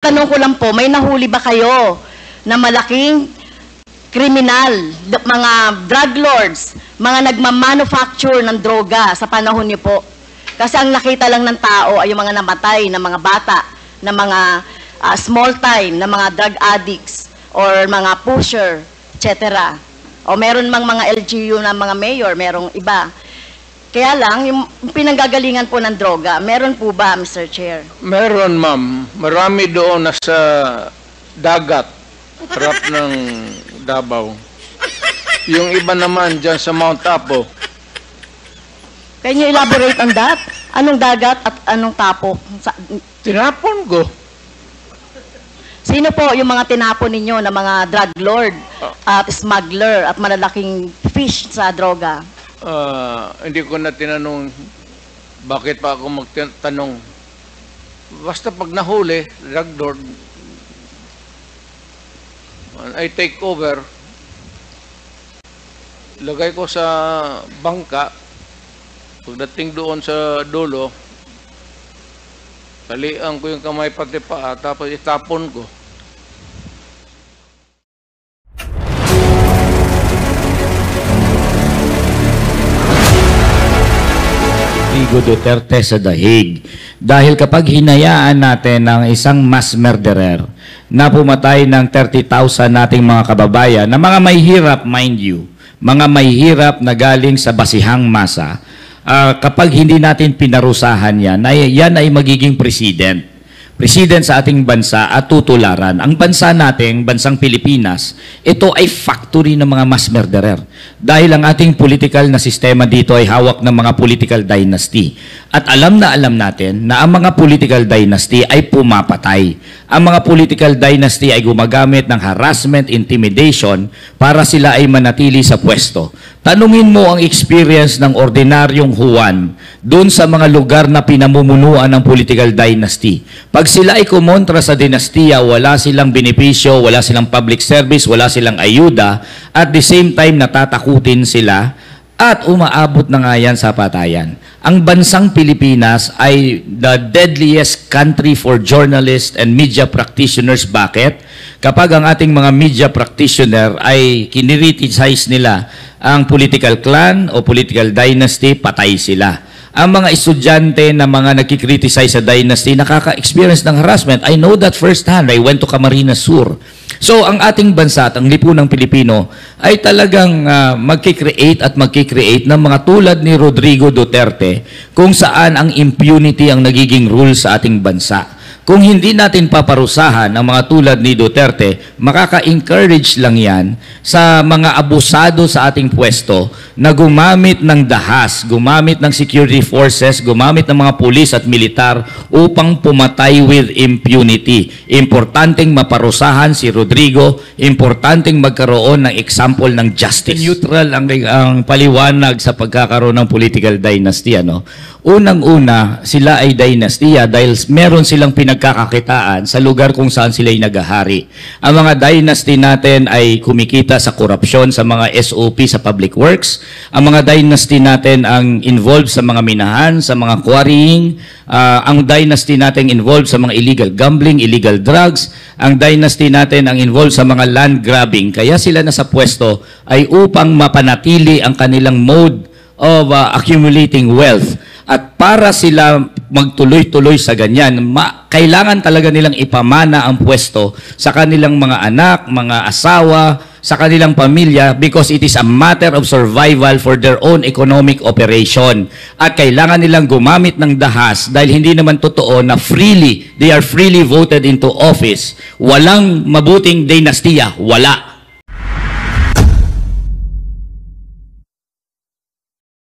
tinatanong ko lang po, may nahuli ba kayo na malaking kriminal, mga drug lords, mga nagmamanufacture ng droga sa panahon niyo po? Kasi ang nakita lang ng tao ay yung mga namatay na mga bata, na mga small time, na mga drug addicts, or mga pusher, etc. O meron mang mga LGU na mga mayor, merong iba. Kaya lang, yung pinanggagalingan po ng droga, meron po ba, Mr. Chair? Meron, ma'am. Marami doon nasa dagat, harap ng Davao. Yung iba naman dyan sa Mount Apo. Can you elaborate on that? Anong dagat at anong tapo? Tinapon ko. Sino po yung mga tinapon ninyo na mga drug lord at smuggler at malalaking fish sa droga? Hindi ko na tinanong bakit pa ako magtanong. Basta pag nahuli, drug lord, I take over, lagay ko sa bangka, pagdating doon sa dulo, talian ko yung kamay pati paa, tapos itapon ko. Rodrigo Duterte sa The Hague. Dahil kapag hinayaan natin ng isang mass murderer na pumatay ng 30,000 nating mga kababayan, na mga may hirap, mind you, mga may hirap na galing sa basihang masa, kapag hindi natin pinarusahan yan ay magiging president sa ating bansa at tutularan. Ang bansa natin, bansang Pilipinas, ito ay factory ng mga mass murderer. Dahil ang ating political na sistema dito ay hawak ng mga political dynasty. At alam natin na ang mga political dynasty ay pumapatay. Ang mga political dynasty ay gumagamit ng harassment, intimidation para sila ay manatili sa pwesto. Tanungin mo ang experience ng ordinaryong Juan doon sa mga lugar na pinamumunuan ng political dynasty. Pag sila ay kumontra sa dinastiya, wala silang benepisyo, wala silang public service, wala silang ayuda, at the same time natatakutin sila at umaabot na nga yan sa patayan. Ang bansang Pilipinas ay the deadliest country for journalists and media practitioners. Bakit? Kapag ang ating mga media practitioner ay kinriticize nila ang political clan o political dynasty, patay sila. Ang mga estudyante na mga nagkikriticize sa dynasty, nakaka-experience ng harassment. I know that firsthand. I went to Camarines Sur. So, ang ating bansa at ang lipunang Pilipino ay talagang magkikreate ng mga tulad ni Rodrigo Duterte kung saan ang impunity ang nagiging rule sa ating bansa. Kung hindi natin paparusahan ang mga tulad ni Duterte, makaka-encourage lang yan sa mga abusado sa ating pwesto na gumamit ng dahas, gumamit ng security forces, gumamit ng mga pulis at militar upang pumatay with impunity. Importanteng maparusahan si Rodrigo, importanteng magkaroon ng example ng justice. Neutral ang paliwanag sa pagkakaroon ng political dynasty. Unang-una, sila ay dynastiya dahil meron silang pinagkakakitaan sa lugar kung saan sila ay nagahari. Ang mga dynasty natin ay kumikita sa korupsyon, sa mga SOP sa public works. Ang mga dynasty natin ang involved sa mga minahan, sa mga quarrying. Ang dynasty natin involved sa mga illegal gambling, illegal drugs. Ang dynasty natin ang involved sa mga land grabbing. Kaya sila nasa pwesto ay upang mapanatili ang kanilang mode of accumulating wealth. At para sila magtuloy-tuloy sa ganyan, kailangan talaga nilang ipamana ang pwesto sa kanilang mga anak, mga asawa, sa kanilang pamilya because it is a matter of survival for their own economic operation. At kailangan nilang gumamit ng dahas dahil hindi naman totoo na they are freely voted into office. Walang mabuting dinastiya, wala.